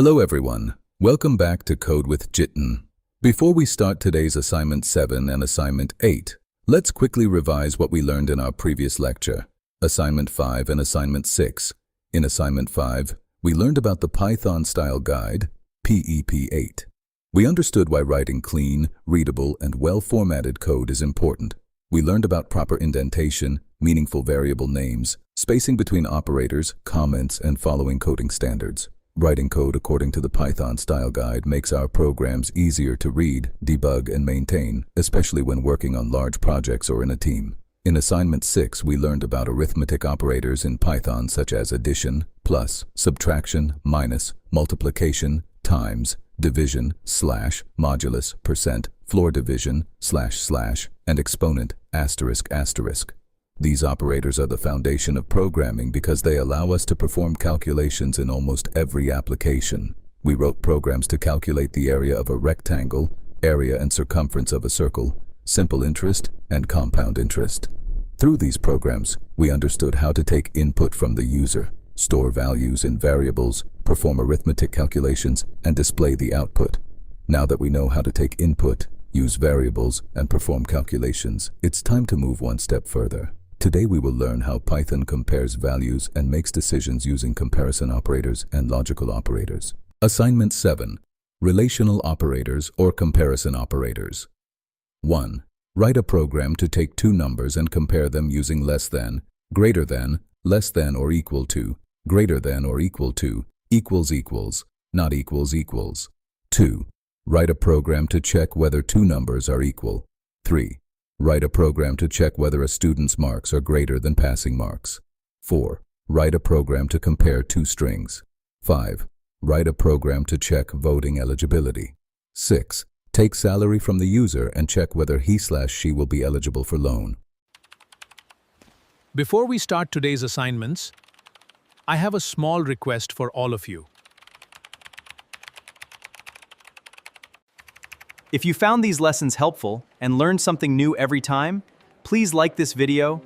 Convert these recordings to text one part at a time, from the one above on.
Hello everyone, welcome back to Code with Jiten. Before we start today's Assignment 7 and Assignment 8, let's quickly revise what we learned in our previous lecture, Assignment 5 and Assignment 6. In Assignment 5, we learned about the Python Style Guide, PEP8. We understood why writing clean, readable, and well-formatted code is important. We learned about proper indentation, meaningful variable names, spacing between operators, comments, and following coding standards. Writing code according to the Python Style Guide makes our programs easier to read, debug, and maintain, especially when working on large projects or in a team. In Assignment 6, we learned about arithmetic operators in Python such as addition, plus, subtraction, minus, multiplication, times, division, slash, modulus, percent, floor division, slash, and exponent, asterisk. These operators are the foundation of programming because they allow us to perform calculations in almost every application. We wrote programs to calculate the area of a rectangle, area and circumference of a circle, simple interest, and compound interest. Through these programs, we understood how to take input from the user, store values in variables, perform arithmetic calculations, and display the output. Now that we know how to take input, use variables, and perform calculations, it's time to move one step further. Today we will learn how Python compares values and makes decisions using comparison operators and logical operators. Assignment 7. Relational Operators or Comparison Operators. 1. Write a program to take two numbers and compare them using less than, greater than, less than or equal to, greater than or equal to, equals, not equals. 2. Write a program to check whether two numbers are equal. 3. Write a program to check whether a student's marks are greater than passing marks. 4. Write a program to compare two strings. 5. Write a program to check voting eligibility. 6. Take salary from the user and check whether he/she will be eligible for loan. Before we start today's assignments, I have a small request for all of you. If you found these lessons helpful and learned something new every time, please like this video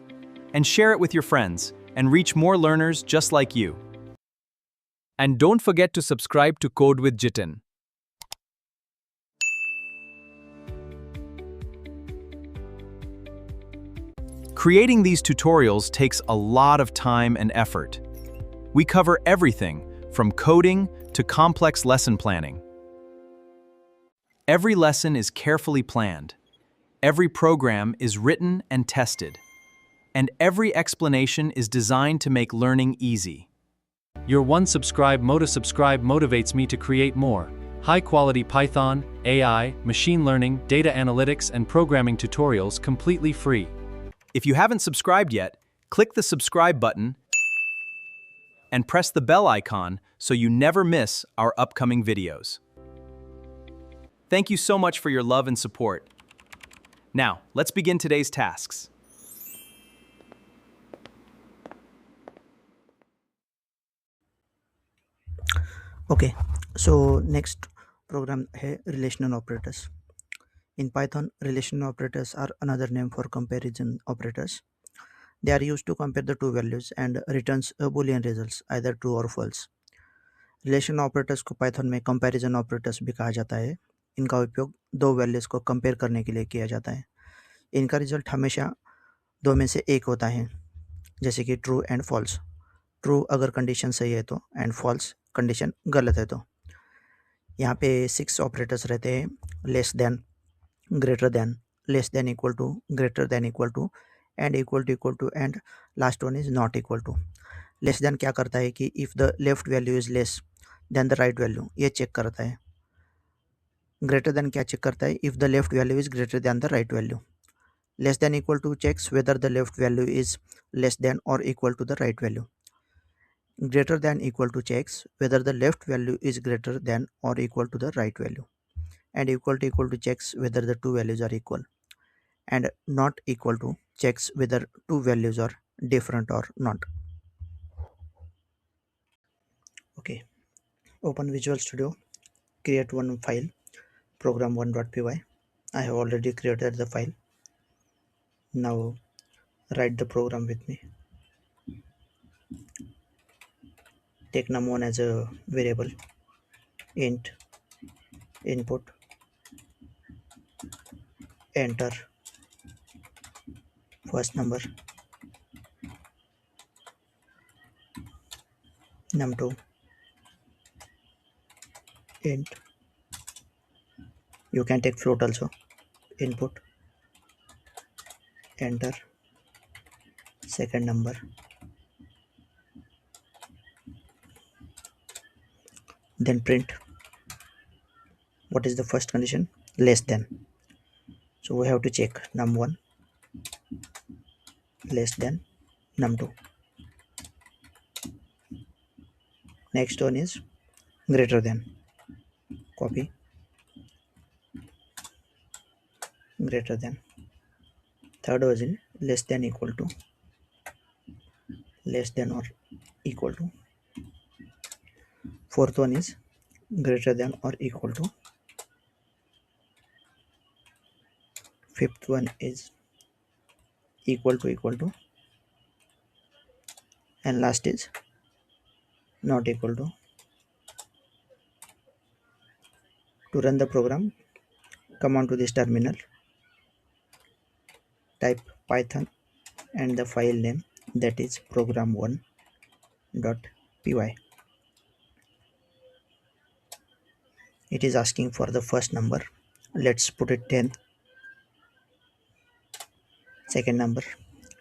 and share it with your friends and reach more learners just like you. And don't forget to subscribe to Code with Jiten. Creating these tutorials takes a lot of time and effort. We cover everything from coding to complex lesson planning. Every lesson is carefully planned. Every program is written and tested. And every explanation is designed to make learning easy. Your one subscribe motivates me to create more high-quality Python, AI, machine learning, data analytics, and programming tutorials completely free. If you haven't subscribed yet, click the subscribe button and press the bell icon so you never miss our upcoming videos. Thank you so much for your love and support. Now, let's begin today's tasks. Okay, so next program है relational operators. In Python, relational operators are another name for comparison operators. They are used to compare the two values and returns a boolean results, either true or false. Relational operators को Python में comparison operators भी कहा जाता है. इनका उपयोग दो values को कंपेयर करने के लिए किया जाता है. इनका रिजल्ट हमेशा दो में से एक होता है, जैसे कि ट्रू एंड फॉल्स. ट्रू अगर कंडीशन सही है तो, एंड फॉल्स कंडीशन गलत है तो. यहाँ पे 6 ऑपरेटर्स रहते हैं: less than, greater than, less than equal to, greater than equal to, and equal to, and last one is not equal to. Less than क्या करता है कि if the left value is less than the right value, ये check करता है. Greater than क्या check करता है? If the left value is greater than the right value. Less than equal to checks whether the left value is less than और equal to the right value. Greater than equal to checks whether the left value is greater than or equal to the right value. And equal to checks whether the two values are equal. And not equal to checks whether two values are different or not. Okay, open Visual Studio, create one file, program1.py. I have already created the file. Now write the program with me. Take num1 as a variable. int input enter first number num2 int, you can take float also, input enter second number, then print what is the first condition, less than. So we have to check num1 less than num2. Next one is greater than, copy greater than. Third was in less than equal to, less than or equal to. Fourth one is greater than or equal to. Fifth one is equal to, and last is not equal to. To run the program, come on to this terminal, type python and the file name, that is program1.py. It is asking for the first number, let's put it 10, second number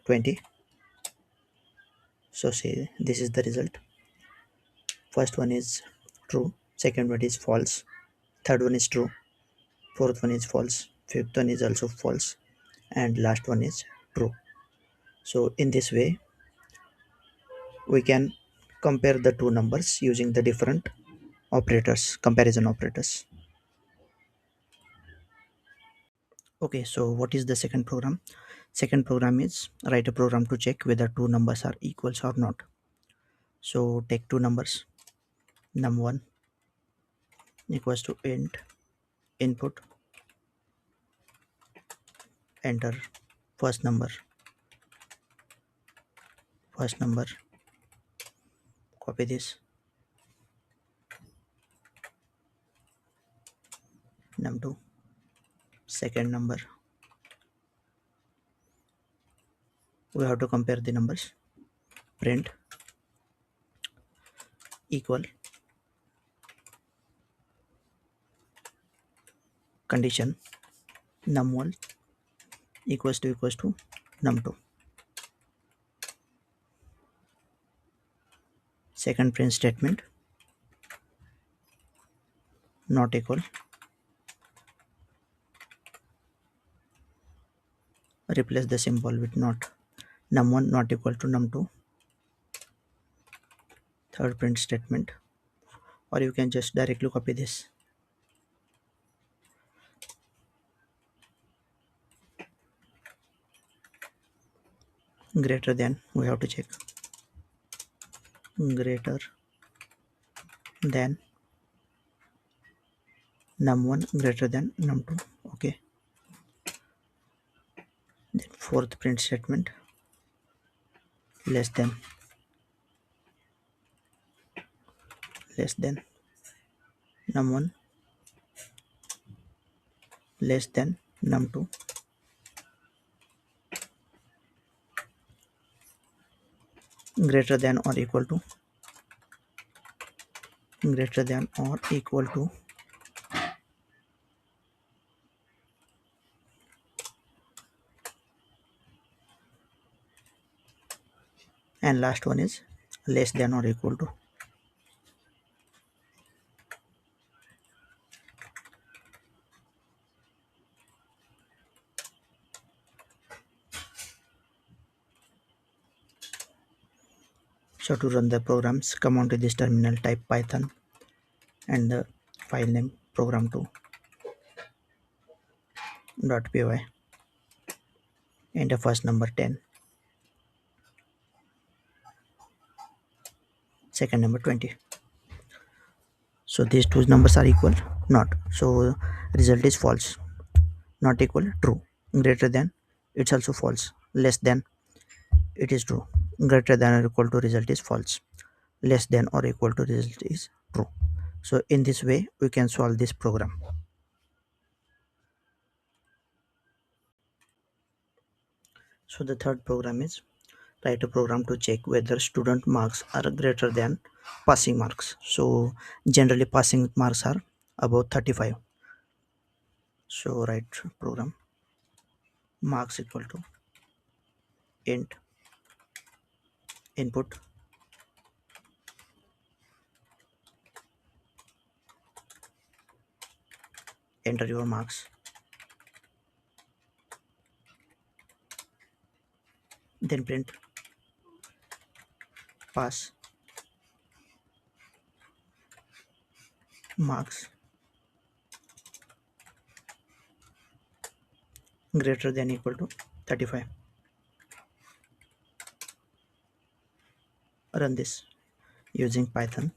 20. So say this is the result. First one is true, second one is false, third one is true, fourth one is false, fifth one is also false, and last one is true. So in this way we can compare the two numbers using the different operators, comparison operators. Okay, so what is the second program? Second program is write a program to check whether two numbers are equals or not. So take two numbers, num1 equals to int input enter first number, copy this, num2 second number. We have to compare the numbers, print equal condition num1 equals to num2. Second print statement, not equal, replace the symbol with not, num1 not equal to num2. Third print statement, or you can just directly copy this, greater than, we have to check greater than num1 greater than num2. Okay, then fourth print statement, less than num1 less than num2. Greater than or equal to, greater than or equal to, and last one is less than or equal to. So to run the programs, come on to this terminal, type python and the file name program2.py, enter first number 10, second number 20. So these two numbers are equal, not, so result is false, not equal true, greater than, it's also false, less than, it is true, greater than or equal to, result is false, less than or equal to, result is true. So in this way we can solve this program. So the third program is write a program to check whether student marks are greater than passing marks. So generally passing marks are about 35. So write program marks equal to int input enter your marks, then print pass marks greater than equal to 35. Run this using Python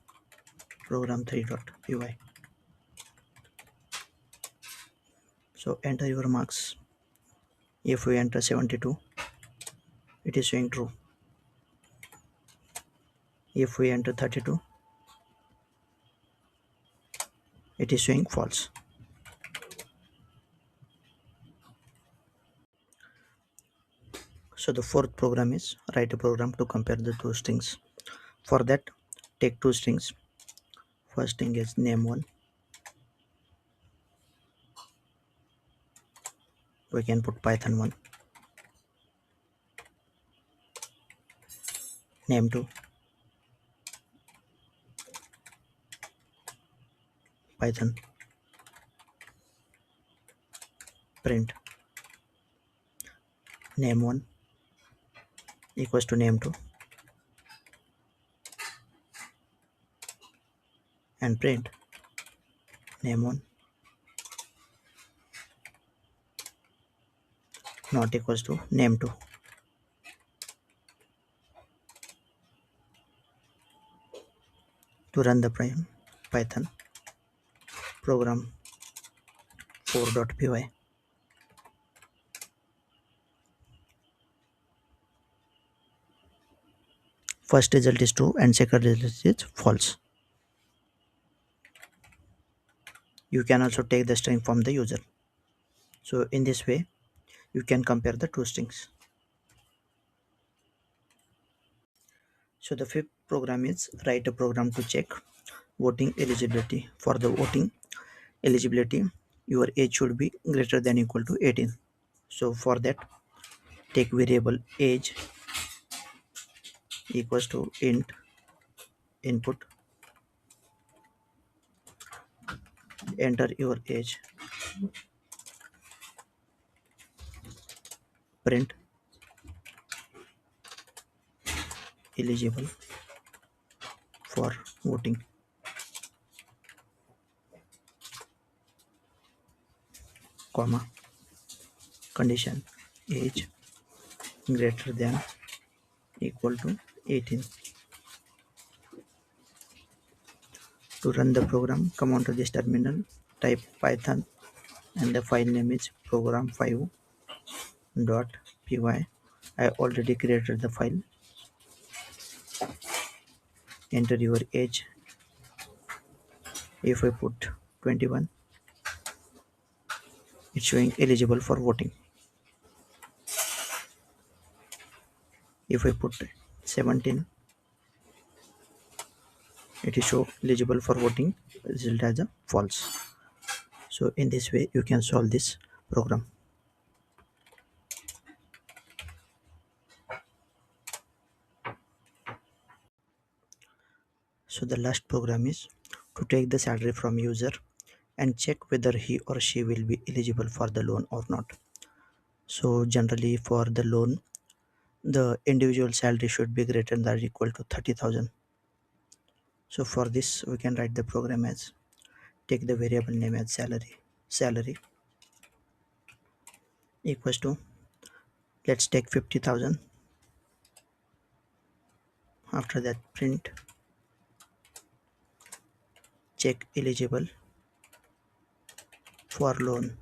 program 3.py. So enter your marks. If we enter 72, it is showing true. If we enter 32, it is showing false. So the fourth program is write a program to compare the two strings. For that, take two strings. First string is name1. We can put python1. Name2, python. Print name1 equals to name2 and print name1 not equals to name2. To run the Python program 4.py. First result is true and second result is false. You can also take the string from the user. So in this way you can compare the two strings. So the fifth program is write a program to check voting eligibility. For the voting eligibility, your age should be greater than equal to 18. So for that, take variable age equals to int input, enter your age, print eligible for voting, comma, condition age greater than equal to 18. To run the program, come on to this terminal, type python and the file name is program5.py. I already created the file. Enter your age. If I put 21, it's showing eligible for voting. If I put 17, it is show eligible for voting, result as a false. So in this way you can solve this program. So the last program is to take the salary from user and check whether he or she will be eligible for the loan or not. So generally for the loan, the individual salary should be greater than or equal to 30,000. So for this we can write the program as take the variable name as salary equals to, let's take 50,000. After that print check eligible for loan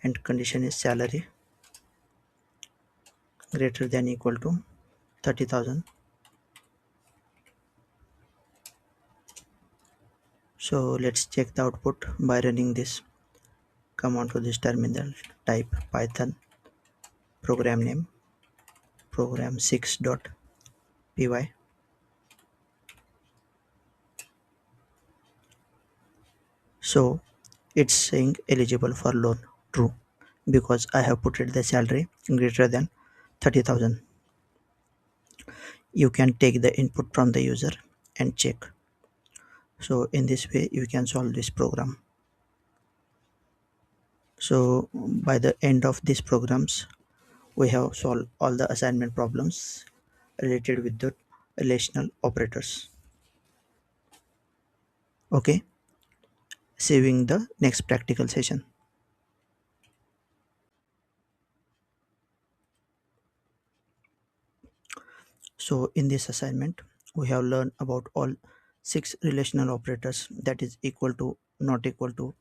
and condition is salary greater than equal to 30,000. So let's check the output by running this. Come on to this terminal, type python program name program6.py. So it's saying eligible for loan, true, because I have put it the salary greater than 30,000. You can take the input from the user and check. So in this way you can solve this program. So by the end of these programs we have solved all the assignment problems related with the relational operators. Okay, saving the next practical session. So in this assignment we have learned about all 6 relational operators, that is equal to, not equal to,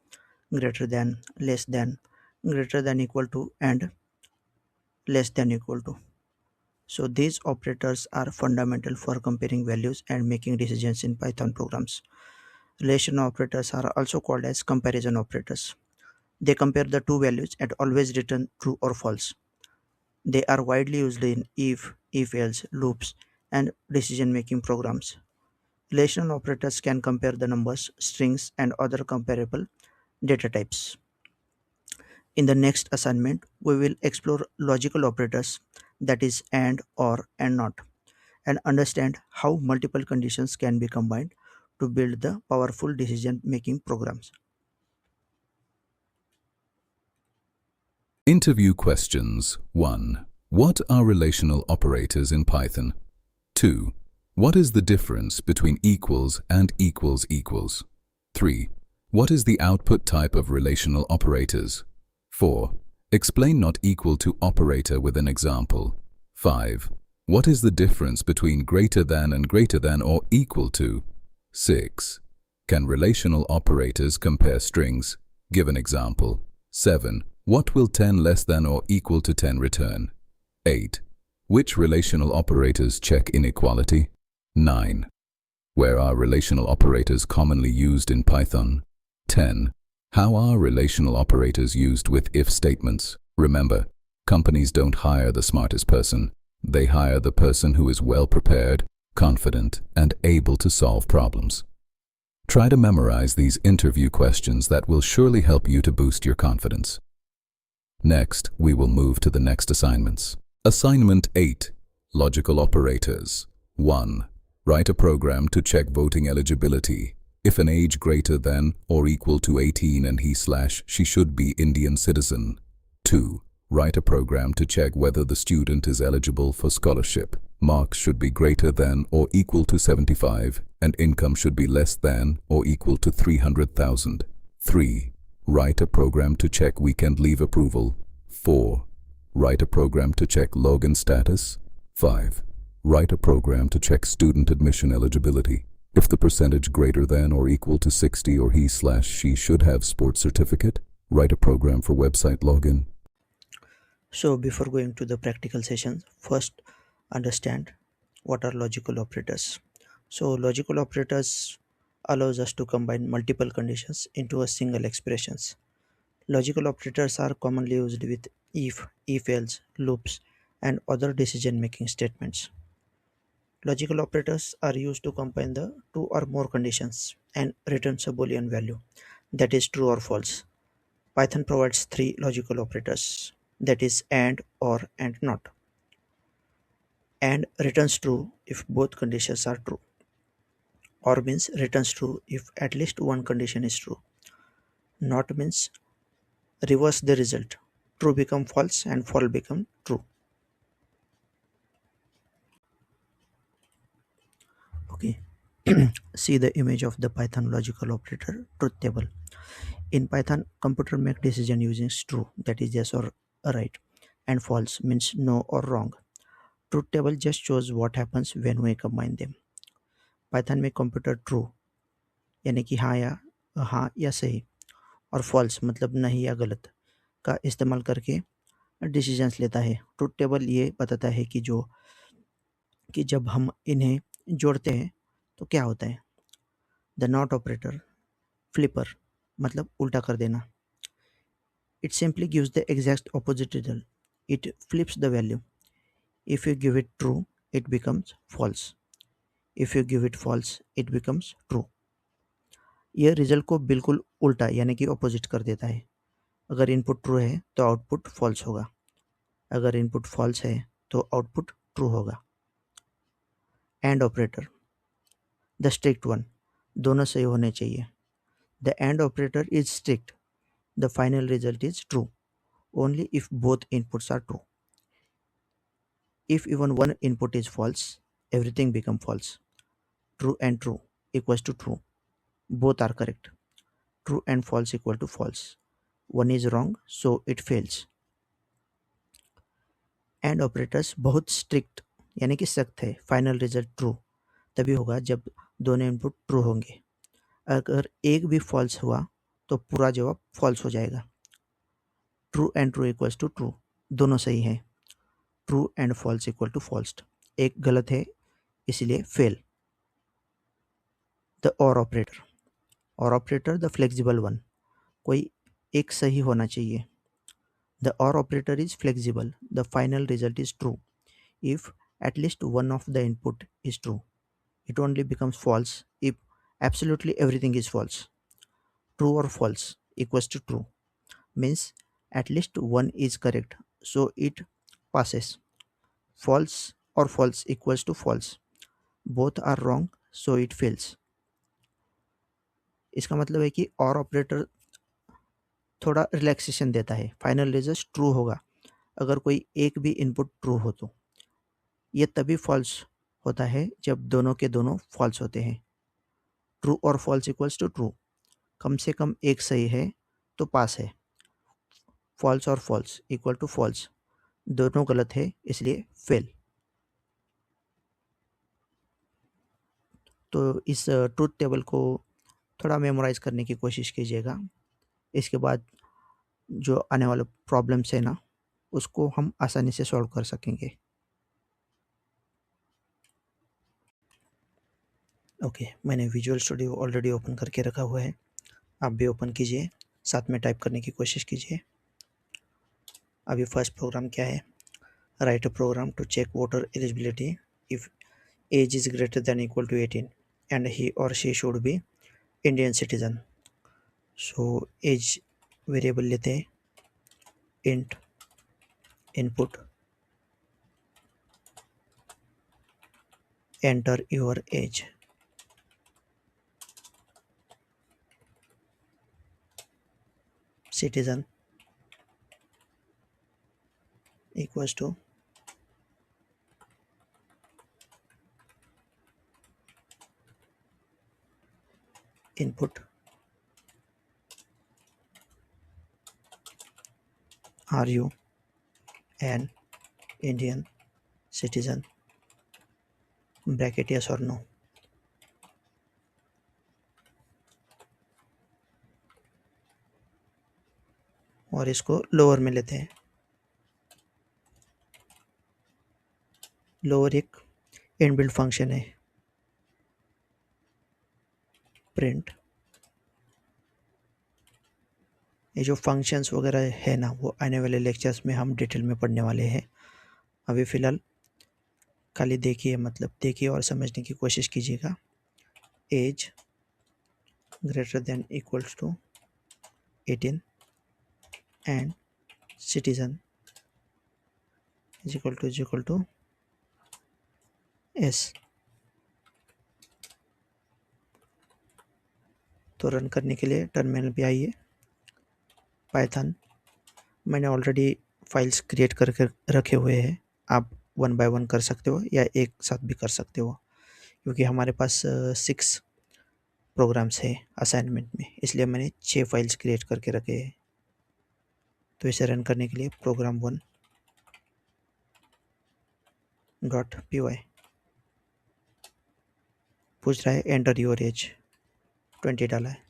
greater than, less than, greater than equal to, and less than equal to. So these operators are fundamental for comparing values and making decisions in Python programs. Relational operators are also called as comparison operators. They compare the two values and always return true or false. They are widely used in if else, loops, and decision making programs. Relational operators can compare the numbers, strings, and other comparable data types. In the next assignment, we will explore logical operators, that is and, or, and not, and understand how multiple conditions can be combined to build the powerful decision making programs. Interview questions. 1. What are relational operators in Python? 2. What is the difference between equals and equals equals? 3. What is the output type of relational operators? 4. Explain not equal to operator with an example. 5. What is the difference between greater than and greater than or equal to? 6. Can relational operators compare strings? Give an example. 7. What will 10 less than or equal to 10 return? 8. Which relational operators check inequality? 9. Where are relational operators commonly used in Python? 10. How are relational operators used with if statements? Remember, companies don't hire the smartest person. They hire the person who is well prepared, confident, and able to solve problems. Try to memorize these interview questions that will surely help you to boost your confidence. Next, we will move to the next assignments. Assignment 8. Logical Operators. 1. Write a program to check voting eligibility. If an age greater than or equal to 18 and he/she should be Indian citizen. 2. Write a program to check whether the student is eligible for scholarship. Marks should be greater than or equal to 75 and income should be less than or equal to 300,000. 3. Write a program to check weekend leave approval. 4. Write a program to check login status. 5. Write a program to check student admission eligibility. If the percentage greater than or equal to 60 or he/she should have sports certificate, write a program for website login. So before going to the practical sessions, first understand what are logical operators. So logical operators allows us to combine multiple conditions into a single expressions. Logical operators are commonly used with if else, loops, and other decision making statements. Logical operators are used to combine the two or more conditions and returns a Boolean value, that is true or false. Python provides 3 logical operators, that is and, or, and not. And returns true if both conditions are true. Or means returns true if at least one condition is true. Not means reverse the result. True become false and false become true. Okay. See the image of the Python logical operator truth table. In Python, computer make decision using true, that is yes or right, and false means no or wrong. Truth table just shows what happens when we combine them. Python में computer true यानी कि हाँ या सही, और false मतलब नहीं या गलत का इस्तेमाल करके डिसीजंस लेता है. ट्रूथ टेबल ये बताता है कि जब हम इन्हें जोड़ते हैं तो क्या होता है. द नॉट ऑपरेटर फ्लिपर मतलब उल्टा कर देना. It simply gives the exact opposite result. It flips the value. If you give it true, it becomes false. If you give it false, it becomes true. यह result को बिल्कुल उल्टा यानी कि ऑपोजिट कर देता है. अगर इनपुट ट्रू है तो आउटपुट फॉल्स होगा. अगर इनपुट फॉल्स है तो आउटपुट ट्रू होगा. And operator, the strict one, दोनों सही होने चाहिए. The end operator is strict. The final result is true only if both inputs are true. If even one input is false, everything becomes false. True and true equals to true. Both are correct. True and false equal to false. One is wrong, so it fails. And operators बहुत strict यानी कि सख्त है. Final result true तभी होगा जब दोनों input true होंगे. अगर एक भी फॉल्स हुआ तो पूरा जवाब फॉल्स हो जाएगा. True and true equals to true, दोनों सही हैं. True and false equal to false, एक गलत है इसलिए fail. The or operator the flexible one, कोई एक सही होना चाहिए. The or operator is flexible. The final result is true if at least one of the input is true. It only becomes false if absolutely everything is false. True or false equals to true means at least one is correct, so it passes. False or false equals to false. Both are wrong, so it fails. इसका मतलब है कि और operator थोड़ा relaxation देता है. Final result true होगा अगर कोई एक भी इनपुट ट्रू हो तो. ये तभी फॉल्स होता है जब दोनों के दोनों फॉल्स होते हैं. ट्रू और फॉल्स इक्वल्स टू ट्रू, कम से कम एक सही है तो पास है. फॉल्स और फॉल्स इक्वल टू फॉल्स, दोनों गलत है इसलिए फेल. तो इस ट्रूथ टेबल को थोड़ा मेमोराइज करने की कोशिश कीजिएगा. इसके बाद जो आने वाले प्रॉब्लम्स है ना, उसको हम आसानी से सॉल्व कर सकेंगे. ओके, मैंने विजुअल स्टूडियो ऑलरेडी ओपन करके रखा हुआ है. आप भी ओपन कीजिए, साथ में टाइप करने की कोशिश कीजिए. अभी फर्स्ट प्रोग्राम क्या है? Write a program to check voter eligibility if age is greater than equal to 18 and he और she should be Indian citizen. So age variable लेते हैं. Int input enter your age. Citizen equals to input are you an Indian citizen, bracket yes or no. और इसको lower में लेते हैं. Lower एक inbuilt function है. प्रिंट, ये जो फंक्शंस वगैरह है ना, वो आने वाले लेक्चर्स में हम डिटेल में पढ़ने वाले हैं. अभी फ़िलहाल खाली देखिए, मतलब देखिए और समझने की कोशिश कीजिएगा. Age greater than equals to 18 and citizen is equal to S. तो रन करने के लिए टर्मिनल पे आइए. पाइथन मैंने ऑलरेडी फाइल्स क्रिएट करके रखे हुए हैं. आप वन बाय वन कर सकते हो या एक साथ भी कर सकते हो, क्योंकि हमारे पास 6 प्रोग्राम्स हैं असाइनमेंट में, इसलिए मैंने 6 फाइल्स क्रिएट करके रखे हैं. तो इसे रन करने के लिए प्रोग्राम 1 डॉट py पूछ रहा है. एंटर योर एज 20 डाला है.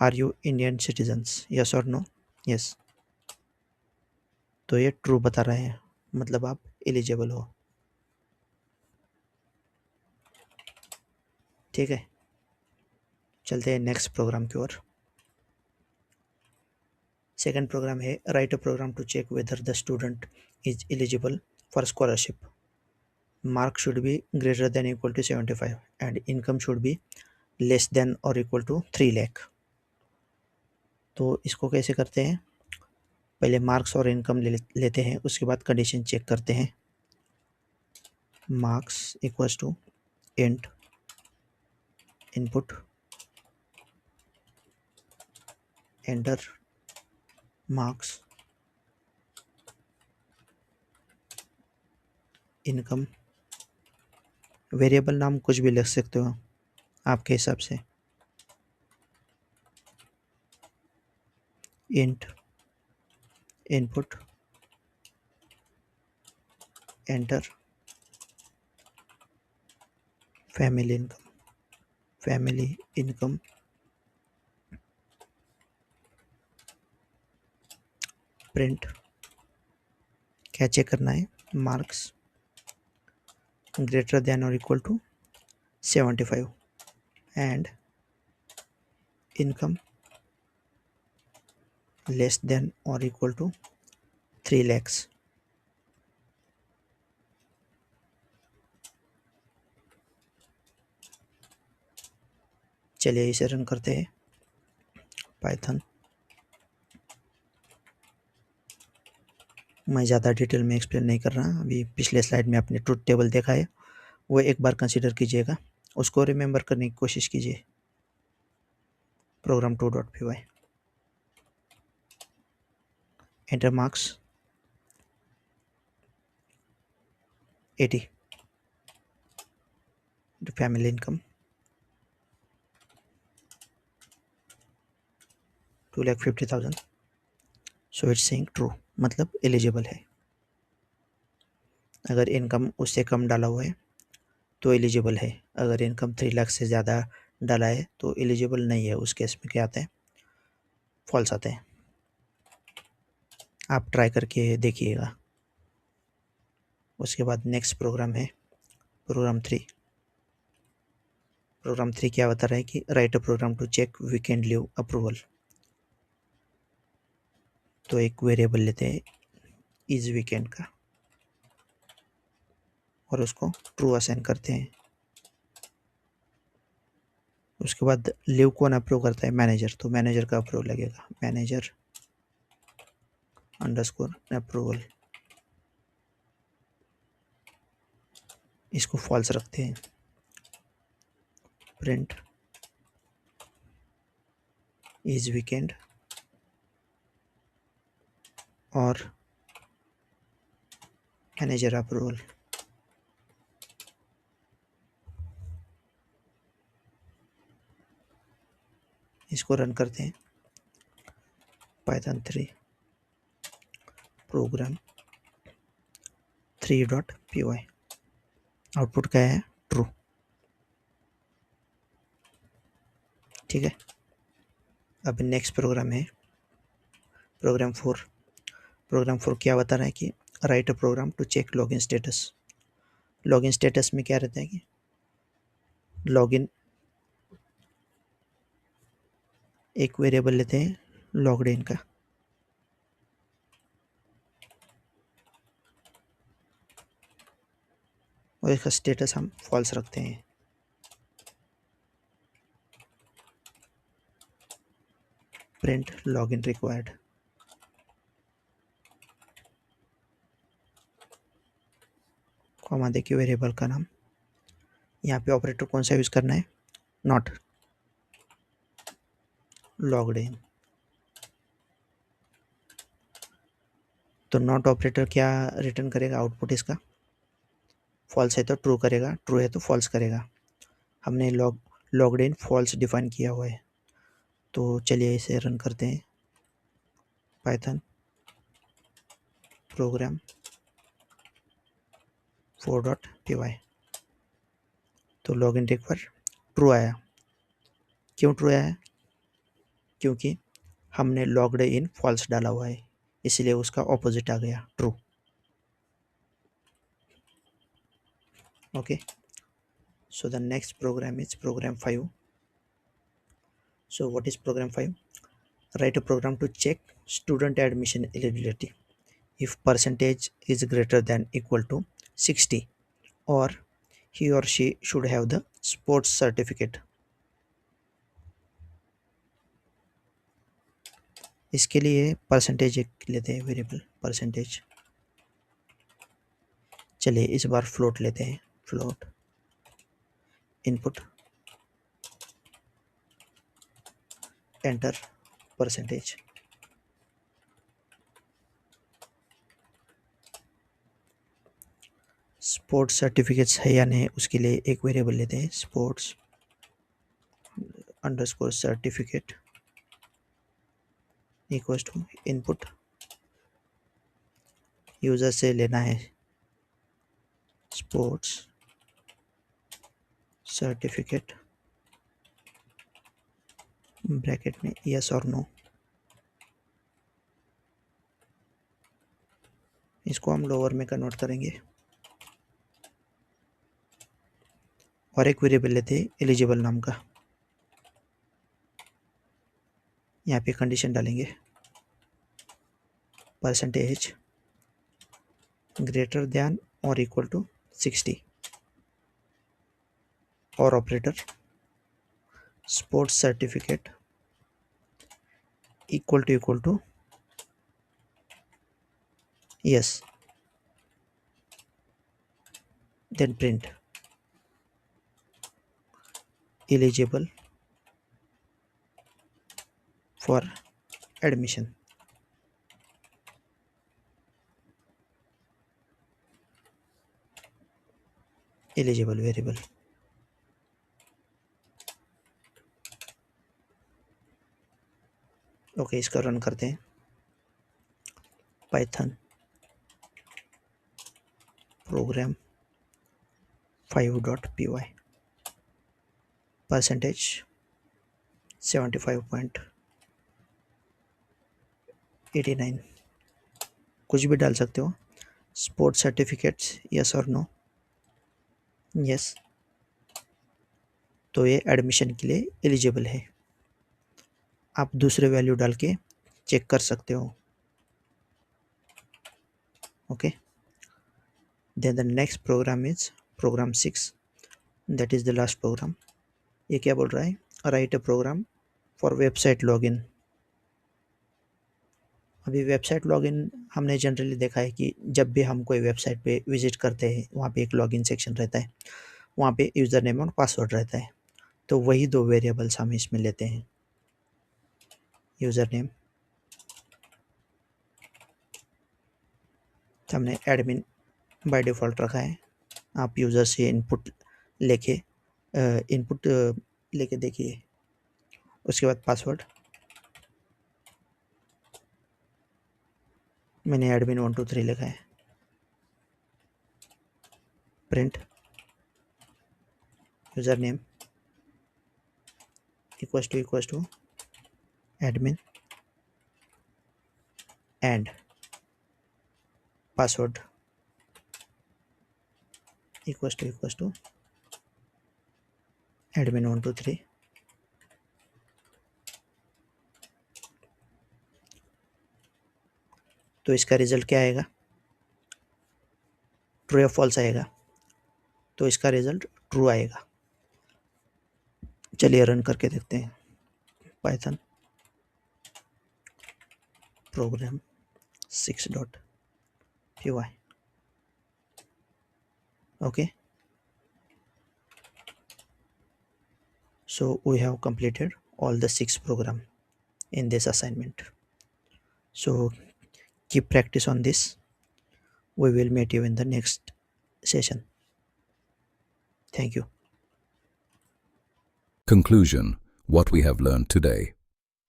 Are you Indian citizens, yes और नो? यस. तो ये ट्रू बता रहे हैं, मतलब आप एलिजिबल हो. ठीक है. चलते हैं नेक्स्ट प्रोग्राम की ओर। सेकंड प्रोग्राम है write a program to check whether the student is eligible for scholarship. Mark should be greater than equal to 75 and income should be less than और इक्वल टू 3 लाख। तो इसको कैसे करते हैं, पहले मार्क्स और इनकम लेते हैं, उसके बाद कंडीशन चेक करते हैं। Marks equals to int input enter marks income. Variable नाम कुछ भी लिख सकते हो आपके हिसाब से। Int input enter family income print. क्या चेक करना है, मार्क्स ग्रेटर देन और equal to 75 and income less than और इक्वल टू 3 lakhs। चलिए इसे रन करते हैं। पाइथन, मैं ज़्यादा डिटेल में एक्सप्लेन नहीं कर रहा, अभी पिछले स्लाइड में आपने ट्रुथ टेबल देखा है, वो एक बार कंसीडर कीजिएगा, उसको रिमेंबर करने की कोशिश कीजिए। Program 2.py enter marks 80, family income 2,50,000। So it's saying true, मतलब एलिजिबल है। अगर इनकम उससे कम डाला हुआ है तो एलिजिबल है, अगर इनकम 3 लाख से ज़्यादा डाला है तो एलिजिबल नहीं है। उस केस में क्या आता है, फॉल्स आते हैं। आप ट्राई करके देखिएगा। उसके बाद नेक्स्ट प्रोग्राम है प्रोग्राम 3। प्रोग्राम 3 क्या बता रहा है कि write a program to check weekend leave approval. तो एक वेरिएबल लेते हैं इज वीकेंड का और उसको ट्रू असाइन करते हैं। उसके बाद लीव कौन अप्रूव करता है, मैनेजर, तो मैनेजर का अप्रूव लगेगा, मैनेजर अंडरस्कोर अप्रूवल। इसको फॉल्स रखते हैं। प्रिंट इज वीकेंड और मैनेजर अप्रूवल। इसको रन करते हैं। Python 3 programme 3.py। आउटपुट क्या है, ट्रू। ठीक है, अब नेक्स्ट प्रोग्राम है प्रोग्राम 4। प्रोग्राम 4 क्या बता रहा है कि write a program to check login status. Login status में क्या रहता है कि लॉगिन, एक वेरिएबल लेते हैं लॉग्ड इन का, और इसका स्टेटस हम फॉल्स रखते हैं। Print login required. कॉमा देखिए वेरिएबल का नाम। यहाँ पे ऑपरेटर कौन सा यूज़ करना है, नॉट लॉग्ड इन। तो नॉट ऑपरेटर क्या रिटर्न करेगा, आउटपुट इसका फॉल्स है तो ट्रू करेगा, ट्रू है तो फॉल्स करेगा। हमने लॉग्ड इन फॉल्स डिफाइन किया हुआ है। तो चलिए इसे रन करते हैं। Python programme 4.py। तो लॉगिन रिक्वायर ट्रू आया। क्यों ट्रू आया है, क्योंकि हमने लॉग्ड इन फॉल्स डाला हुआ है, इसलिए उसका ऑपोजिट आ गया, true. Okay, so the next program is program 5। So what is program 5? Write a program to check student admission eligibility if percentage is greater than equal to 60 or he or she should have the sports certificate. इसके लिए percentage एक लेते हैं variable percentage. चलिए इस बार float लेते हैं, float input enter percentage. Sports certificates है या नहीं उसके लिए एक वेरिएबल लेते हैं sports underscore certificate equals to input. User से लेना है स्पोर्ट्स सर्टिफिकेट ब्रैकेट में यस और नो। इसको हम लोअर में कन्वर्ट करेंगे और एक वेरिएबल लेते हैं एलिजिबल नाम का। यहाँ पे कंडीशन डालेंगे परसेंटेज ग्रेटर दैन और इक्वल टू 60 और operator sports certificate equal to yes then print eligible for admission। eligible variable okay, इसका रन करते हैं। पाइथन प्रोग्राम 5.py परसेंटेज 75.89 कुछ भी डाल सकते हो। स्पोर्ट्स सर्टिफिकेट्स यस और नो यस, तो ये एडमिशन के लिए एलिजिबल है। आप दूसरे वैल्यू डाल के चेक कर सकते हो। Okay, then the next program is program 6, that is the last program. ये क्या बोल रहा है? Write a program for website login. अभी वेबसाइट लॉगिन हमने जनरली देखा है कि जब भी हम कोई वेबसाइट पे विजिट करते हैं वहाँ पे एक लॉगिन सेक्शन रहता है, वहाँ पे यूज़र नेम और पासवर्ड रहता है। तो वही दो वेरिएबल्स हम इसमें लेते हैं, यूज़र नेम हमने एडमिन बाय डिफ़ॉल्ट रखा है। आप यूज़र से इनपुट लेके देखिए। उसके बाद पासवर्ड मैंने एडमिन 1 2 3 लिखा है। Print user name equals to admin and password equals to admin 1 2 3। तो इसका रिजल्ट क्या आएगा? ट्रू या फॉल्स आएगा? तो इसका रिजल्ट ट्रू आएगा। चलिए रन करके देखते हैं। Python programme 6.py। okay, so we have completed all the 6 program in this assignment. So keep practice on this. We will meet you in the next session. Thank you. Conclusion: what we have learned today.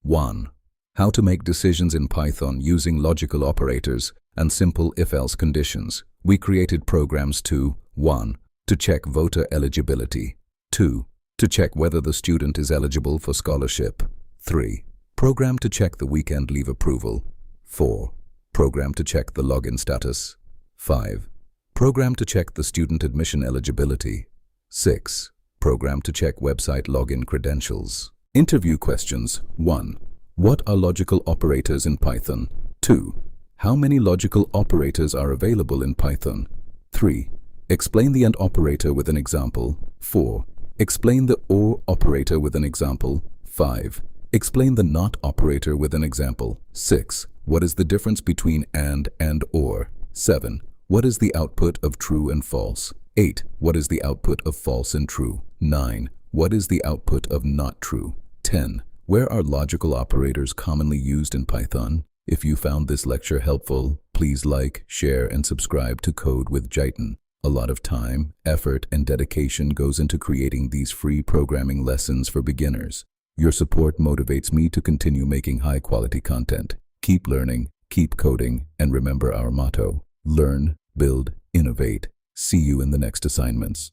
1. How to make decisions in Python using logical operators and simple if-else conditions. We created programs to 1. To check voter eligibility. 2. To check whether the student is eligible for scholarship. 3. Program to check the weekend leave approval. 4. Program to check the login status. 5. Program to check the student admission eligibility. 6. Program to check website login credentials. Interview questions. 1. What are logical operators in Python? 2. How many logical operators are available in Python? 3. Explain the AND operator with an example. 4. Explain the OR operator with an example. 5. Explain the NOT operator with an example. 6. What is the difference between AND OR? 7. What is the output of true and false? 8. What is the output of false and true? 9. What is the output of not true? 10. Where are logical operators commonly used in Python? If you found this lecture helpful, please like, share, and subscribe to Code with Jiten. A lot of time, effort, and dedication goes into creating these free programming lessons for beginners. Your support motivates me to continue making high-quality content. Keep learning, keep coding, and remember our motto: learn, build, innovate. See you in the next assignments.